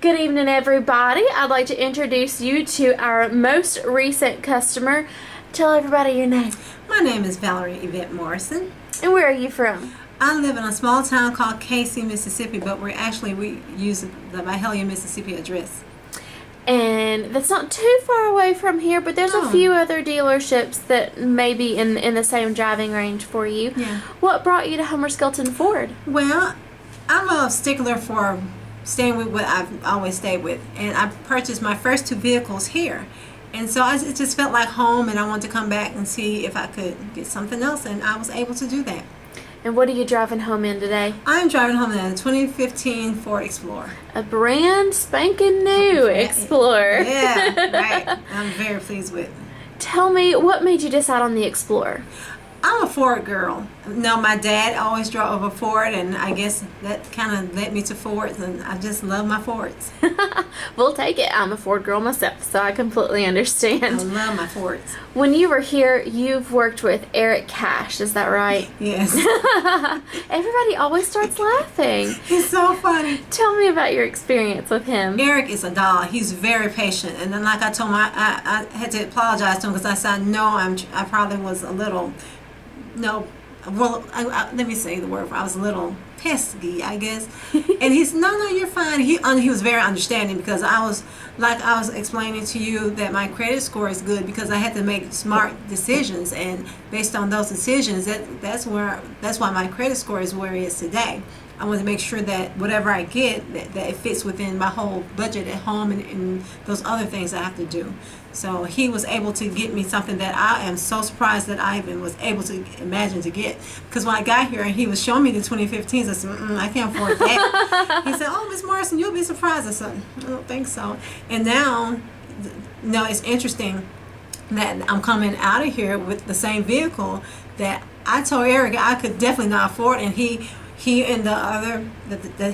Good evening, everybody. I'd like to introduce you to our most recent customer. Tell everybody your name. My name is Valeria Morrison. And where are you from? I live in a small town called Casey, Mississippi, but we use the Byhalia, Mississippi address. And that's not too far away from here, but there's a few other dealerships that may be in the same driving range for you. Yeah. What brought you to Homer Skelton Ford? Well, I'm a stickler for staying with what I've always stayed with, and I purchased my first two vehicles here, and so it just felt like home, and I wanted to come back and see if I could get something else, and I was able to do that. And what are you driving home in today? I'm driving home in a 2015 Ford Explorer. A brand spanking new Explorer. Yeah, right. I'm very pleased with it. Tell me, what made you decide on the Explorer? I'm a Ford girl. No, my dad always drove a Ford, and I guess that kind of led me to Fords, and I just love my Fords. We'll take it. I'm a Ford girl myself, so I completely understand. I love my Fords. When you were here, you've worked with Eric Cash, is that right? Yes. Everybody always starts laughing. He's so funny. Tell me about your experience with him. Eric is a doll. He's very patient, and then like I told him, I had to apologize to him because I said, no, I probably was a little... No, well, let me say the word. I was a little pesky, I guess. And he said, no, you're fine. He was very understanding because I was explaining to you that my credit score is good because I had to make smart decisions, and based on those decisions, that's why my credit score is where it is today. I want to make sure that whatever I get, that it fits within my whole budget at home and those other things I have to do. So he was able to get me something that I am so surprised that I even was able to imagine to get. Because when I got here and he was showing me the 2015s, I said, I can't afford that. He said, oh, Miss Morrison, you'll be surprised. I said, I don't think so. And now, it's interesting that I'm coming out of here with the same vehicle that I told Eric I could definitely not afford, and he and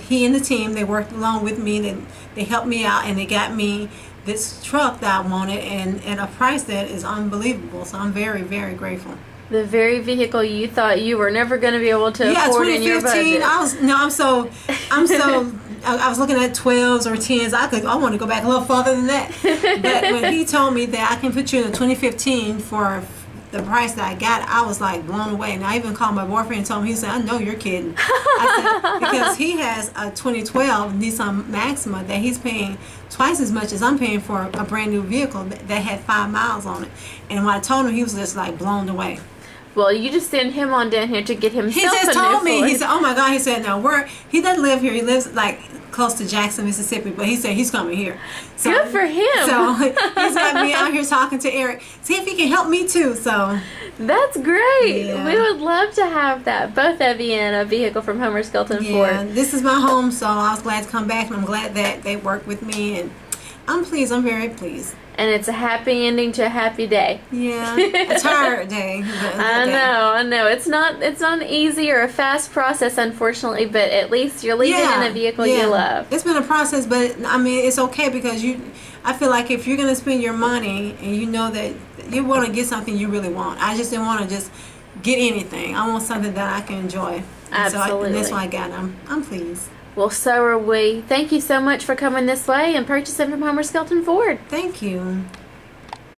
he and the team, they worked along with me, and they helped me out, and they got me this truck that I wanted, and a price that is unbelievable. So I'm very, very grateful. The very vehicle you thought you were never going to be able to afford in your budget. I was looking at 12s or 10s. I want to go back a little farther than that. But when he told me that I can put you in a 2015 for the price that I got, I was like blown away. And I even called my boyfriend and told him, he said, I know you're kidding. I said, because he has a 2012 Nissan Maxima that he's paying twice as much as I'm paying for a brand new vehicle that had 5 miles on it. And when I told him, he was just like blown away. Well, you just send him on down here to get himself a new Ford. He just told me, he said, oh my God, he said, no, he doesn't live here. He lives like close to Jackson, Mississippi, but he said he's coming here. So, good for him. So he's got me out here talking to Eric. See if he can help me too. So that's great. Yeah. We would love to have that, both of you in a vehicle from Homer Skelton Ford. Yeah, this is my home, so I was glad to come back, and I'm glad that they worked with me, and I'm pleased. I'm very pleased. And it's a happy ending to a happy day. Yeah, a tired day. I know. It's not an easy or a fast process, unfortunately, but at least you're leaving in a vehicle you love. It's been a process, but I mean, it's okay because I feel like if you're going to spend your money and you know that you want to get something you really want. I just didn't want to just get anything. I want something that I can enjoy. Absolutely. And that's why I got it. I'm pleased. Well, so are we. Thank you so much for coming this way and purchasing from Homer Skelton Ford. Thank you.